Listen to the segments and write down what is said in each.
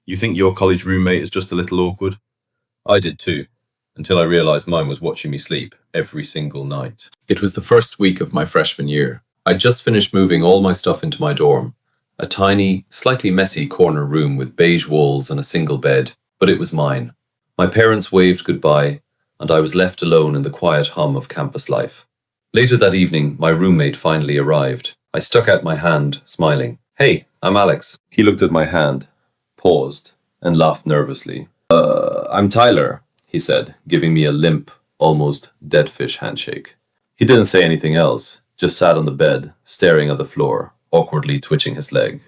You think your college roommate is just a little awkward? I did too, until I realised mine was watching me sleep every single night. It was the first week of my freshman year. I'd just finished moving all my stuff into my dorm, a tiny, slightly messy corner room with beige walls and a single bed, but it was mine. My parents waved goodbye, and I was left alone in the quiet hum of campus life. Later that evening, my roommate finally arrived. I stuck out my hand, smiling. "Hey, I'm Alex." He looked at my hand, paused, and laughed nervously. I'm Tyler," he said, giving me a limp, almost dead fish handshake. He didn't say anything else, just sat on the bed, staring at the floor, awkwardly twitching his leg.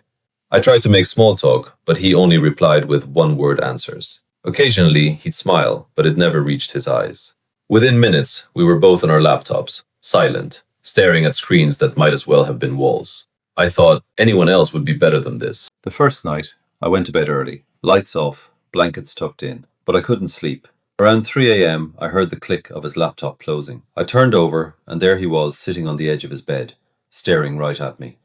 I tried to make small talk, but he only replied with one-word answers. Occasionally, he'd smile, but it never reached his eyes. Within minutes, we were both on our laptops, silent, staring at screens that might as well have been walls. I thought anyone else would be better than this. The first night, I went to bed early, lights off, blankets tucked in, but I couldn't sleep. Around 3 a.m., I heard the click of his laptop closing. I turned over, and there he was, sitting on the edge of his bed, staring right at me.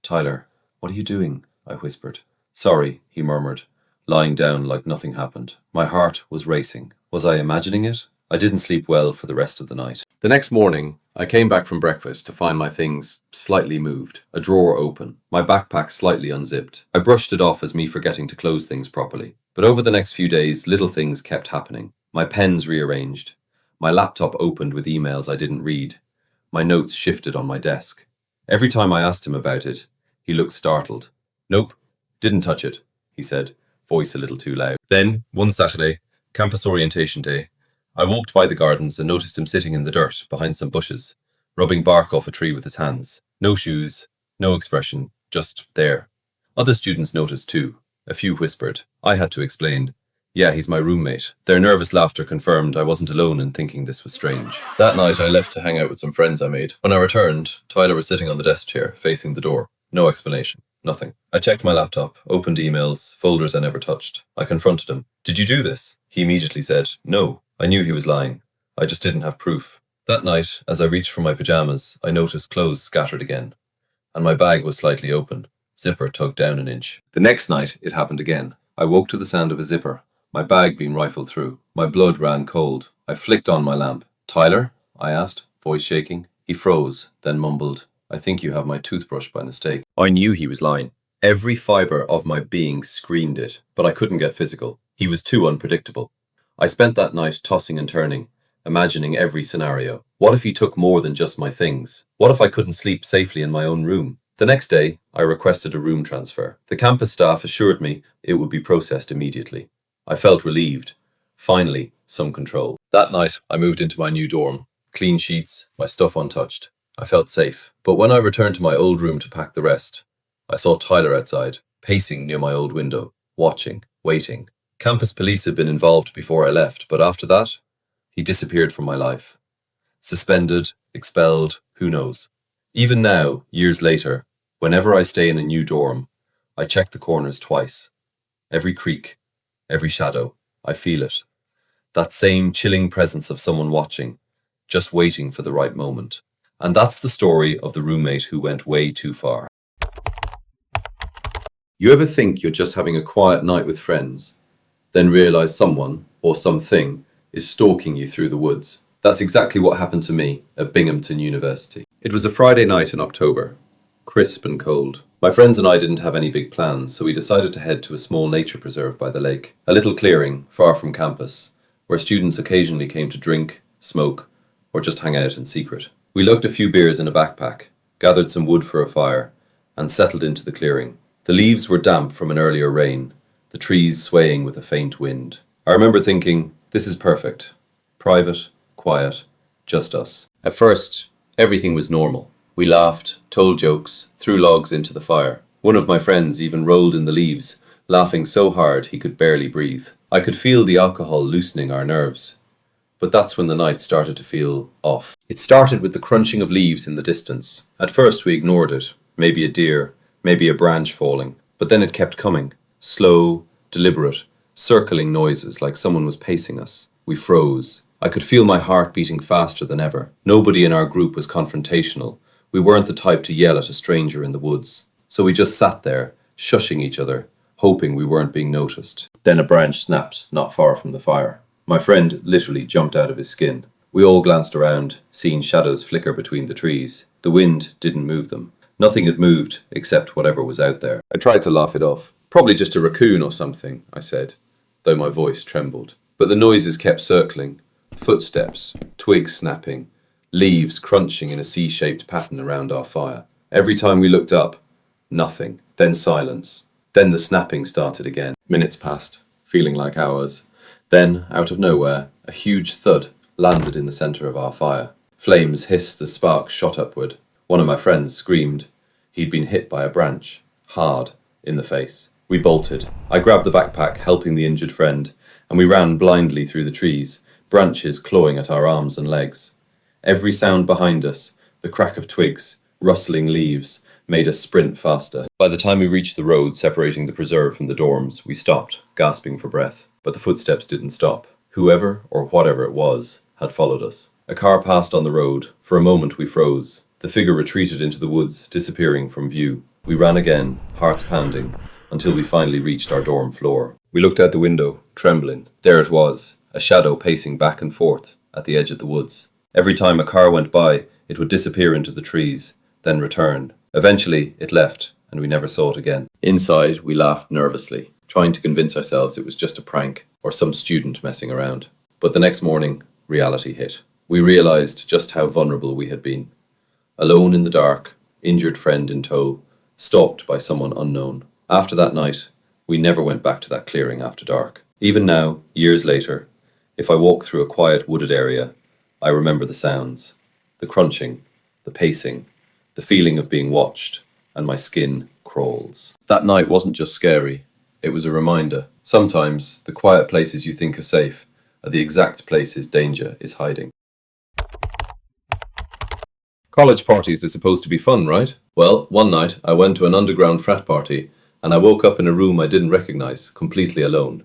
"Tyler, what are you doing?" I whispered. "Sorry," he murmured, lying down like nothing happened. My heart was racing. Was I imagining it? I didn't sleep well for the rest of the night. The next morning, I came back from breakfast to find my things slightly moved, a drawer open, my backpack slightly unzipped. I brushed it off as me forgetting to close things properly. But over the next few days, little things kept happening. My pens rearranged. My laptop opened with emails I didn't read. My notes shifted on my desk. Every time I asked him about it, he looked startled. "Nope, didn't touch it," he said, voice a little too loud. Then, one Saturday, campus orientation day, I walked by the gardens and noticed him sitting in the dirt behind some bushes, rubbing bark off a tree with his hands. No shoes, no expression, just there. Other students noticed too. A few whispered. I had to explain. "Yeah, he's my roommate." Their nervous laughter confirmed I wasn't alone in thinking this was strange. That night, I left to hang out with some friends I made. When I returned, Tyler was sitting on the desk chair, facing the door. No explanation. Nothing. I checked my laptop, opened emails, folders I never touched. I confronted him. "Did you do this?" He immediately said, "No." I knew he was lying. I just didn't have proof. That night, as I reached for my pajamas, I noticed clothes scattered again. And my bag was slightly open. Zipper tugged down an inch. The next night, it happened again. I woke to the sound of a zipper, my bag being rifled through. My blood ran cold. I flicked on my lamp. "Tyler?" I asked, voice shaking. He froze, then mumbled, "I think you have my toothbrush by mistake." I knew he was lying. Every fibre of my being screamed it, but I couldn't get physical. He was too unpredictable. I spent that night tossing and turning, imagining every scenario. What if he took more than just my things? What if I couldn't sleep safely in my own room? The next day, I requested a room transfer. The campus staff assured me it would be processed immediately. I felt relieved. Finally, some control. That night, I moved into my new dorm. Clean sheets, my stuff untouched. I felt safe. But when I returned to my old room to pack the rest, I saw Tyler outside, pacing near my old window, watching, waiting. Campus police had been involved before I left, but after that, he disappeared from my life. Suspended, expelled, who knows. Even now, years later, whenever I stay in a new dorm, I check the corners twice. Every creak, every shadow, I feel it. That same chilling presence of someone watching, just waiting for the right moment. And that's the story of the roommate who went way too far. You ever think you're just having a quiet night with friends, then realize someone, or something, is stalking you through the woods? That's exactly what happened to me at Binghamton University. It was a Friday night in October, crisp and cold. My friends and I didn't have any big plans, so we decided to head to a small nature preserve by the lake, a little clearing far from campus, where students occasionally came to drink, smoke, or just hang out in secret. We lugged a few beers in a backpack, gathered some wood for a fire, and settled into the clearing. The leaves were damp from an earlier rain, the trees swaying with a faint wind. I remember thinking, this is perfect. Private, quiet, just us. At first, everything was normal. We laughed, told jokes, threw logs into the fire. One of my friends even rolled in the leaves, laughing so hard he could barely breathe. I could feel the alcohol loosening our nerves. But that's when the night started to feel off. It started with the crunching of leaves in the distance. At first we ignored it. Maybe a deer, maybe a branch falling. But then it kept coming. Slow, deliberate, circling noises like someone was pacing us. We froze. I could feel my heart beating faster than ever. Nobody in our group was confrontational. We weren't the type to yell at a stranger in the woods. So we just sat there, shushing each other, hoping we weren't being noticed. Then a branch snapped not far from the fire. My friend literally jumped out of his skin. We all glanced around, seeing shadows flicker between the trees. The wind didn't move them. Nothing had moved except whatever was out there. I tried to laugh it off. Probably just a raccoon or something, I said, though my voice trembled. But the noises kept circling. Footsteps, twigs snapping, leaves crunching in a C-shaped pattern around our fire. Every time we looked up, nothing. Then silence. Then the snapping started again. Minutes passed, feeling like hours. Then, out of nowhere, a huge thud landed in the center of our fire. Flames hissed as sparks shot upward. One of my friends screamed. He'd been hit by a branch, hard, in the face. We bolted. I grabbed the backpack, helping the injured friend, and we ran blindly through the trees, branches clawing at our arms and legs. Every sound behind us, the crack of twigs, rustling leaves, made us sprint faster. By the time we reached the road separating the preserve from the dorms, we stopped, gasping for breath. But the footsteps didn't stop. Whoever, or whatever it was, had followed us. A car passed on the road. For a moment we froze. The figure retreated into the woods, disappearing from view. We ran again, hearts pounding, until we finally reached our dorm floor. We looked out the window, trembling. There it was, a shadow pacing back and forth at the edge of the woods. Every time a car went by, it would disappear into the trees, then return. Eventually, it left, and we never saw it again. Inside, we laughed nervously, trying to convince ourselves it was just a prank or some student messing around. But the next morning, reality hit. We realized just how vulnerable we had been. Alone in the dark, injured friend in tow, stalked by someone unknown. After that night, we never went back to that clearing after dark. Even now, years later, if I walk through a quiet wooded area, I remember the sounds, the crunching, the pacing, the feeling of being watched, and my skin crawls. That night wasn't just scary, it was a reminder. Sometimes, the quiet places you think are safe are the exact places danger is hiding. College parties are supposed to be fun, right? Well, one night I went to an underground frat party and I woke up in a room I didn't recognize, completely alone.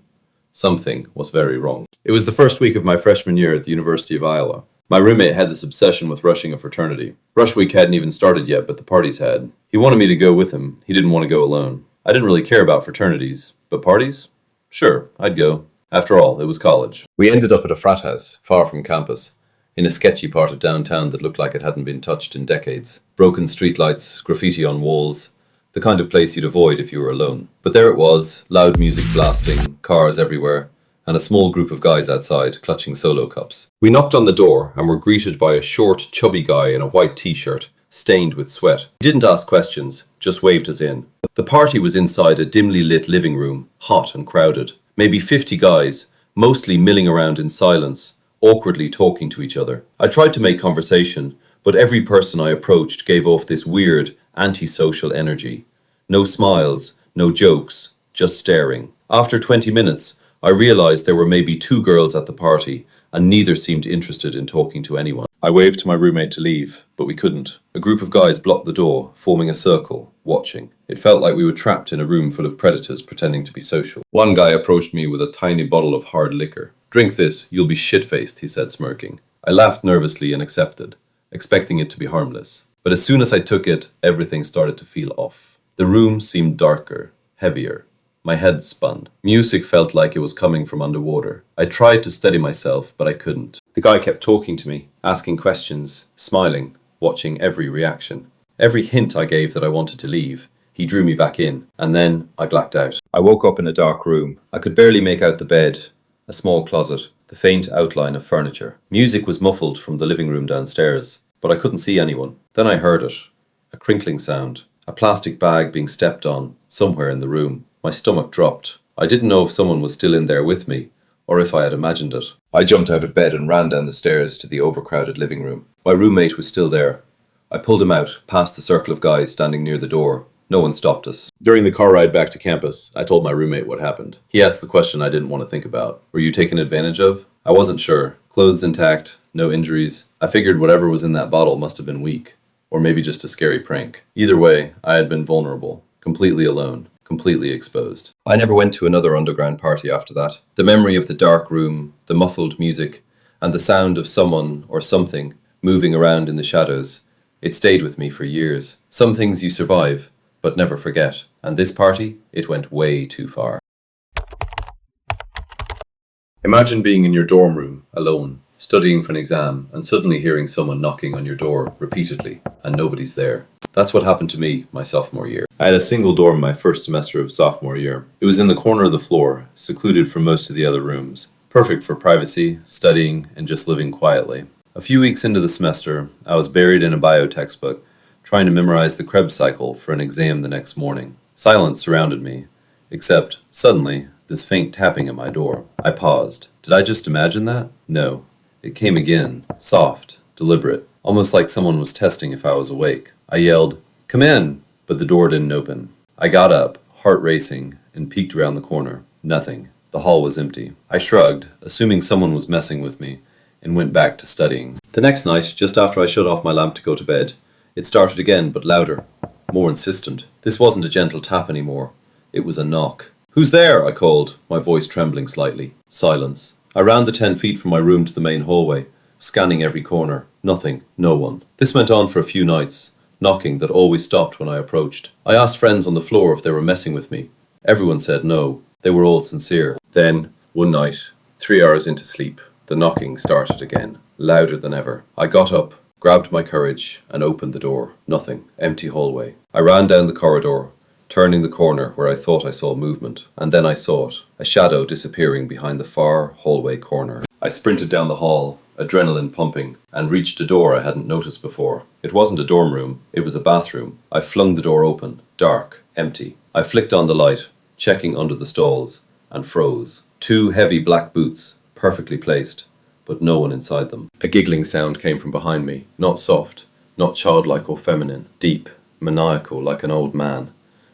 Something was very wrong. It was the first week of my freshman year at the University of Iowa. My roommate had this obsession with rushing a fraternity. Rush week hadn't even started yet, but the parties had. He wanted me to go with him. He didn't want to go alone. I didn't really care about fraternities, but parties? Sure, I'd go. After all, it was college. We ended up at a frat house, far from campus, in a sketchy part of downtown that looked like it hadn't been touched in decades. Broken streetlights, graffiti on walls, the kind of place you'd avoid if you were alone. But there it was, loud music blasting, cars everywhere, and a small group of guys outside, clutching solo cups. We knocked on the door and were greeted by a short, chubby guy in a white t-shirt, stained with sweat. He didn't ask questions, just waved us in. The party was inside a dimly lit living room, hot and crowded. Maybe 50 guys, mostly milling around in silence, awkwardly talking to each other. I tried to make conversation, but every person I approached gave off this weird, antisocial energy. No smiles, no jokes, just staring. After 20 minutes, I realized there were maybe 2 girls at the party, and neither seemed interested in talking to anyone. I waved to my roommate to leave, but we couldn't. A group of guys blocked the door, forming a circle, watching. It felt like we were trapped in a room full of predators pretending to be social. One guy approached me with a tiny bottle of hard liquor. "Drink this, you'll be shit-faced," he said, smirking. I laughed nervously and accepted, expecting it to be harmless. But as soon as I took it, everything started to feel off. The room seemed darker, heavier. My head spun. Music felt like it was coming from underwater. I tried to steady myself, but I couldn't. The guy kept talking to me, asking questions, smiling, watching every reaction. Every hint I gave that I wanted to leave, he drew me back in, and then I blacked out. I woke up in a dark room. I could barely make out the bed, a small closet, the faint outline of furniture. Music was muffled from the living room downstairs, but I couldn't see anyone. Then I heard it, a crinkling sound, a plastic bag being stepped on, somewhere in the room. My stomach dropped. I didn't know if someone was still in there with me, or if I had imagined it. I jumped out of bed and ran down the stairs to the overcrowded living room. My roommate was still there. I pulled him out, past the circle of guys standing near the door. No one stopped us. During the car ride back to campus, I told my roommate what happened. He asked the question I didn't want to think about. Were you taken advantage of? I wasn't sure. Clothes intact, no injuries. I figured whatever was in that bottle must have been weak, or maybe just a scary prank. Either way, I had been vulnerable, completely alone, completely exposed. I never went to another underground party after that. The memory of the dark room, the muffled music, and the sound of someone or something moving around in the shadows, it stayed with me for years. Some things you survive, but never forget. And this party, it went way too far. Imagine being in your dorm room, alone, studying for an exam, and suddenly hearing someone knocking on your door repeatedly, and nobody's there. That's what happened to me my sophomore year. I had a single dorm my first semester of sophomore year. It was in the corner of the floor, secluded from most of the other rooms. Perfect for privacy, studying, and just living quietly. A few weeks into the semester, I was buried in a bio textbook, trying to memorize the Krebs cycle for an exam the next morning. Silence surrounded me, except, suddenly, this faint tapping at my door. I paused. Did I just imagine that? No. It came again, soft, deliberate, almost like someone was testing if I was awake. I yelled, "Come in!" but the door didn't open. I got up, heart racing, and peeked around the corner. Nothing. The hall was empty. I shrugged, assuming someone was messing with me, and went back to studying. The next night, just after I shut off my lamp to go to bed, it started again, but louder, more insistent. This wasn't a gentle tap anymore. It was a knock. "Who's there?" I called, my voice trembling slightly. Silence. I ran the 10 feet from my room to the main hallway, scanning every corner. Nothing. No one. This went on for a few nights, knocking that always stopped when I approached. I asked friends on the floor if they were messing with me. Everyone said no. They were all sincere. Then, one night, 3 hours into sleep, the knocking started again, louder than ever. I got up, grabbed my courage, and opened the door. Nothing. Empty hallway. I ran down the corridor, turning the corner where I thought I saw movement. And then I saw it, a shadow disappearing behind the far hallway corner. I sprinted down the hall, adrenaline pumping, and reached a door I hadn't noticed before. It wasn't a dorm room, it was a bathroom. I flung the door open, dark, empty. I flicked on the light, checking under the stalls, and froze. 2 heavy black boots, perfectly placed, but no one inside them. A giggling sound came from behind me, not soft, not childlike or feminine, deep, maniacal like an old man,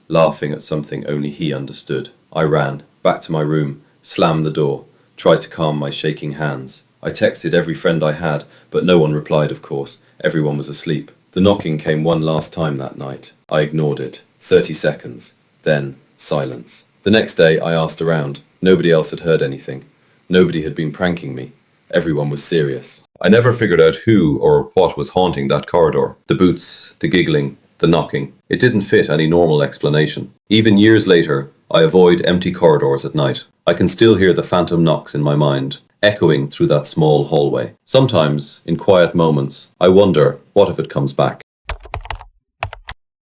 laughing at something only he understood. I ran, back to my room, slammed the door, tried to calm my shaking hands. I texted every friend I had, but no one replied, of course. Everyone was asleep. The knocking came one last time that night. I ignored it. 30 seconds. Then, silence. The next day, I asked around. Nobody else had heard anything. Nobody had been pranking me. Everyone was serious. I never figured out who or what was haunting that corridor. The boots, the giggling, the knocking. It didn't fit any normal explanation. Even years later, I avoid empty corridors at night. I can still hear the phantom knocks in my mind, echoing through that small hallway. Sometimes, in quiet moments, I wonder, what if it comes back?